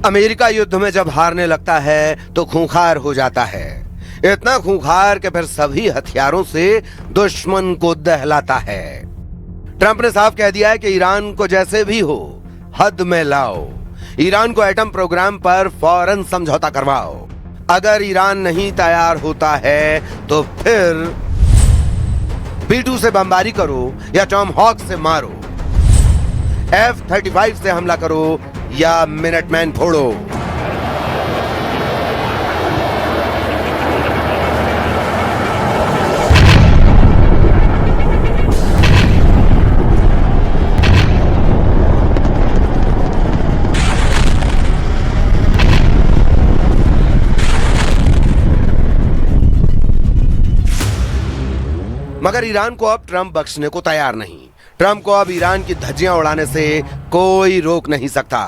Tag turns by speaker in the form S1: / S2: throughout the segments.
S1: America युद्ध में जब हारने लगता है तो खूंखार हो जाता है, इतना खूंखार कि फिर सभी हथियारों से दुश्मन को दहलाता है। ट्रंप ने साफ कह दिया है कि ईरान को जैसे भी हो हद में लाओ, ईरान को एटम प्रोग्राम पर फौरन समझौता करवाओ। अगर ईरान नहीं तैयार होता है तो फिर B-2 से बमबारी करो या टॉमहॉक से मारो, F-35 से हमला करो या मिनटमैन फोड़ो। मगर ईरान को अब ट्रंप बख्शने को तैयार नहीं। ट्रंप को अब ईरान की धज्जियां उड़ाने से कोई रोक नहीं सकता।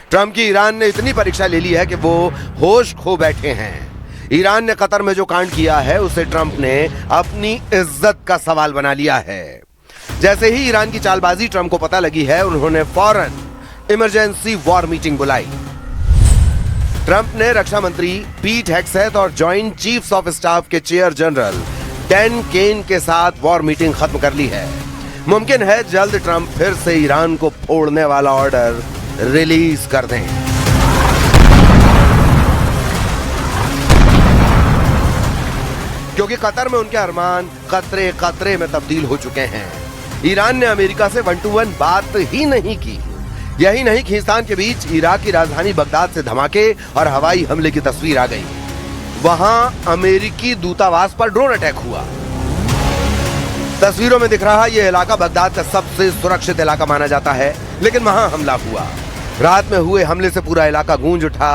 S1: ट्रंप की ईरान ने इतनी परीक्षा ले ली है कि वो होश खो बैठे हैं। ईरान ने कतर में जो कांड किया है उसे ट्रंप ने अपनी इज्जत का सवाल बना लिया है। जैसे ही ईरान की चालबाजी ट्रंप को पता लगी है, उन्होंने फौरन इमरजेंसी वॉर मीटिंग बुलाई। ट्रंप ने रक्षा मंत्री पीट हेग्सेथ और जॉइंट चीफ्स ऑफ स्टाफ के चेयर जनरल डैन केन के साथ वॉर मीटिंग खत्म कर ली है। मुमकिन है जल्द ट्रंप फिर से ईरान को फोड़ने वाला ऑर्डर रिलीज कर दें। क्योंकि कतर में उनके अरमान कतरे कतरे में तब्दील हो चुके हैं। ईरान ने अमेरिका से 1-to-1 बात ही नहीं की। यही नहीं, खींचतान के बीच इराक की राजधानी बगदाद से धमाके और हवाई हमले की तस्वीर आ गई। वहां अमेरिकी दूतावास पर ड्रोन अटैक हुआ। तस्वीरों में दिख रहा यह इलाका बगदाद का सबसे सुरक्षित इलाका माना जाता है, लेकिन वहां हमला हुआ। रात में हुए हमले से पूरा इलाका गूंज उठा।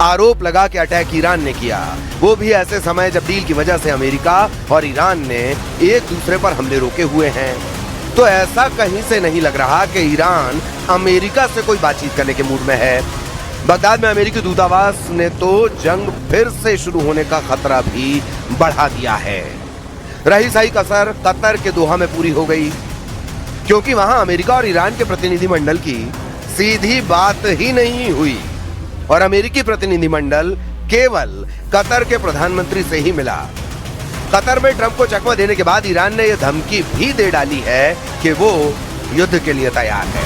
S1: आरोप लगा कि अटैक ईरान ने किया, वो भी ऐसे समय जब डील की वजह से अमेरिका और ईरान ने एक दूसरे पर हमले रोके हुए हैं। तो ऐसा कहीं से नहीं लग रहा कि ईरान अमेरिका से कोई बातचीत करने के मूड में है। बगदाद में अमेरिकी दूतावास ने तो जंग फिर से शुरू होने का खतरा भी बढ़ा दिया है। रही सही कसर कतर के दोहा में पूरी हो गई, क्योंकि वहां अमेरिका और ईरान के प्रतिनिधिमंडल की सीधी बात ही नहीं हुई और अमेरिकी प्रतिनिधिमंडल केवल कतर के प्रधानमंत्री से ही मिला। कतर में ट्रंप को चकमा देने के बाद ईरान ने यह धमकी भी दे डाली है कि वो युद्ध के लिए तैयार है।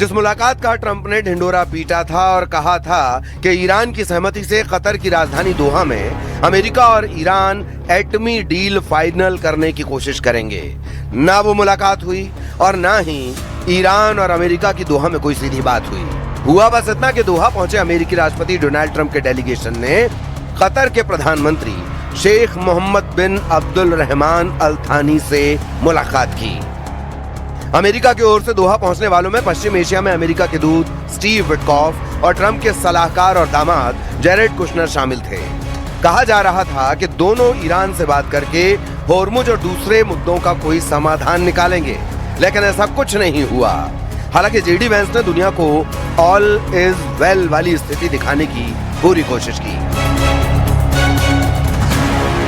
S1: जिस मुलाकात का ट्रंप ने ढिंडोरा पीटा था और कहा था कि ईरान की सहमति से कतर की राजधानी दोहा में अमेरिका और ईरान एटमी डील फाइनल करने की कोशिश करेंगे, ना वो मुलाकात हुई और ना ही ईरान और अमेरिका की दोहा में कोई सीधी बात हुई। हुआ बस इतना कि दोहा पहुंचे अमेरिकी राष्ट्रपति डोनाल्ड ट्रंप के डेलीगेशन ने कतर के प्रधानमंत्री शेख मोहम्मद बिन अब्दुल रहमान अल थानी से मुलाकात की। अमेरिका की ओर से दोहा पहुंचने वालों में पश्चिम एशिया में अमेरिका के दूत स्टीव विटकॉफ और ट्रंप के सलाहकार और दामाद जेरेड कुशनर शामिल थे। कहा जा रहा था कि दोनों ईरान से बात करके होर्मुज और दूसरे मुद्दों का कोई समाधान निकालेंगे, लेकिन ऐसा कुछ नहीं हुआ। हालांकि जेडी वेंस ने दुनिया को ऑल इज वेल वाली स्थिति दिखाने की पूरी कोशिश की।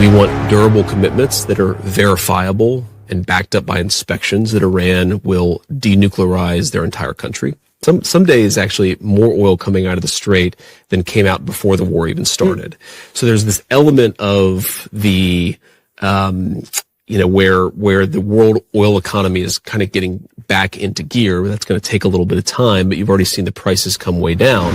S2: We want durable commitments that are verifiable and backed up by inspections that Iran will denuclearize their entire country. Some days actually more oil coming out of the Strait than came out before the war even started. So there's this element of the, where the world oil economy is kind of getting back into gear. That's going to take a little bit of time, but you've already seen the prices come way down.